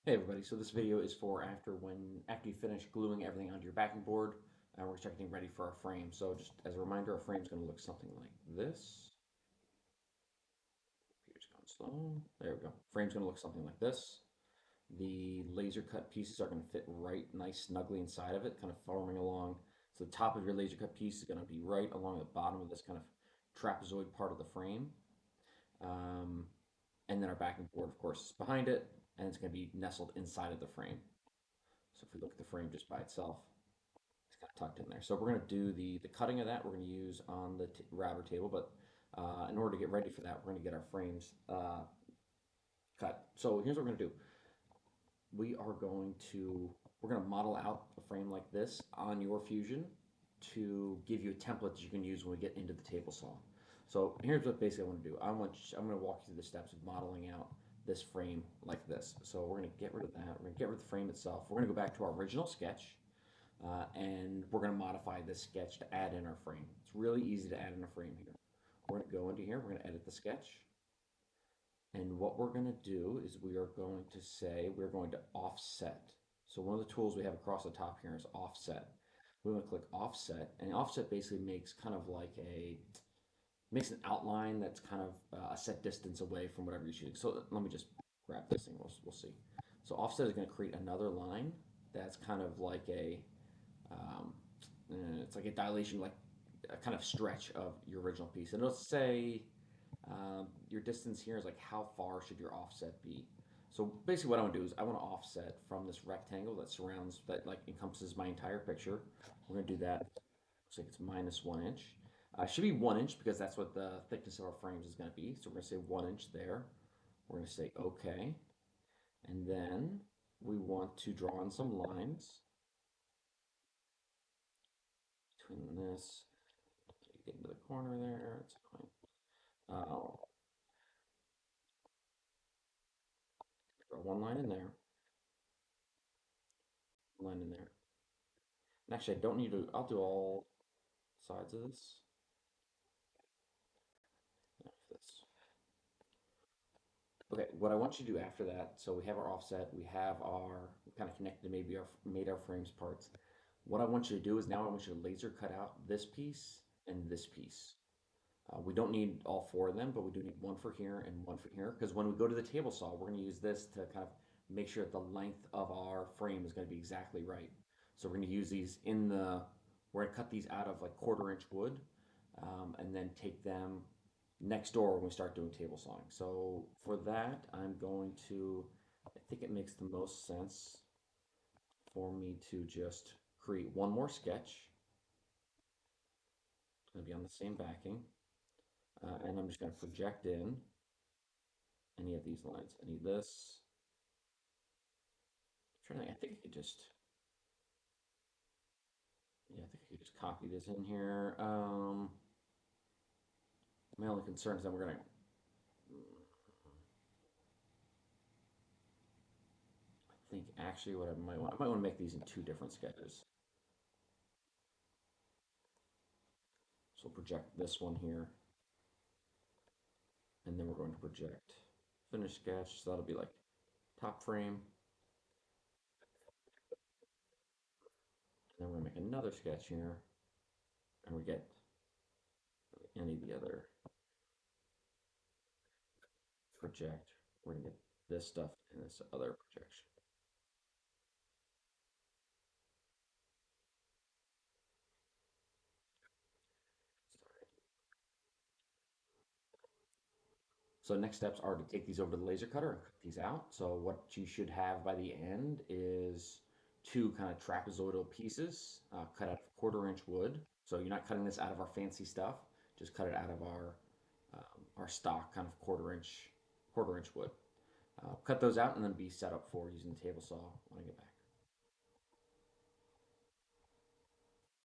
Hey everybody, so this video is for after you finish gluing everything onto your backing board, and we're getting ready for our frame. So just as a reminder, our frame is going to look something like this. Computer's going slow. There we go. Frame's going to look something like this. The laser cut pieces are going to fit right nice snugly inside of it, kind of forming along. So the top of your laser cut piece is going to be right along the bottom of this kind of trapezoid part of the frame. Um, and then our backing board, of course, is behind it, and it's going to be nestled inside of the frame. So if we look at the frame just by itself, it's kind of tucked in there. So we're going to do the cutting of that. We're going to use on the router table, but in order to get ready for that, we're going to get our frames cut. So here's what we're going to do. We're going to model out a frame like this on your Fusion to give you a template that you can use when we get into the table saw. So here's what basically I want to do. I'm going to walk you through the steps of modeling out this frame like this. So we're going to get rid of that. We're going to get rid of the frame itself. We're going to go back to our original sketch. And we're going to modify this sketch to add in our frame. It's really easy to add in a frame here. We're going to go into here, we're going to edit the sketch. And what we're going to do is we are going to say we're going to offset. So one of the tools we have across the top here is offset. We're going to click offset, and offset basically makes kind of like makes an outline that's kind of a set distance away from whatever you're shooting. So let me just grab this thing, we'll see. So offset is going to create another line that's kind of like um, it's like a dilation, like a kind of stretch of your original piece. And it'll say your distance here is like how far should your offset be. So basically what I want to do is I want to offset from this rectangle that surrounds, that like encompasses my entire picture. We're going to do that. Looks like it's -1 inch. It should be 1 inch because that's what the thickness of our frames is going to be. So we're going to say 1 inch there. We're going to say OK. And then we want to draw in some lines between this. Get into the corner there. It's fine. Uh, Draw one line in there, one line in there. And actually, I don't need to, I'll do all sides of this. This. Okay, what I want you to do after that, so we have our offset, we kind of connected maybe made our frames parts. What I want you to do is now I want you to laser cut out this piece and this piece. We don't need all four of them, but we do need one for here and one for here. Because when we go to the table saw, we're going to use this to kind of make sure that the length of our frame is going to be exactly right. So we're going to use these we're going to cut these out of like 1/4 inch wood and then take them next door when we start doing table sawing. So for that, I think it makes the most sense for me to just create one more sketch. It's going to be on the same backing. And I'm just going to project in any of these lines. I need this. I think I could just, yeah, I think I could just copy this in here. My only concern is that I think actually what I might want to make these in two different sketches. So project this one here, and then we're going to project finish sketch. So that'll be like top frame, and then we're gonna make another sketch here, and we get any of the other project. We're gonna get this stuff in this other projection. So next steps are to take these over to the laser cutter and cut these out. So what you should have by the end is two kind of trapezoidal pieces cut out of 1/4 inch wood. So you're not cutting this out of our fancy stuff, just cut it out of our stock kind of 1/4 inch wood. Cut those out and then be set up for using the table saw when I get back.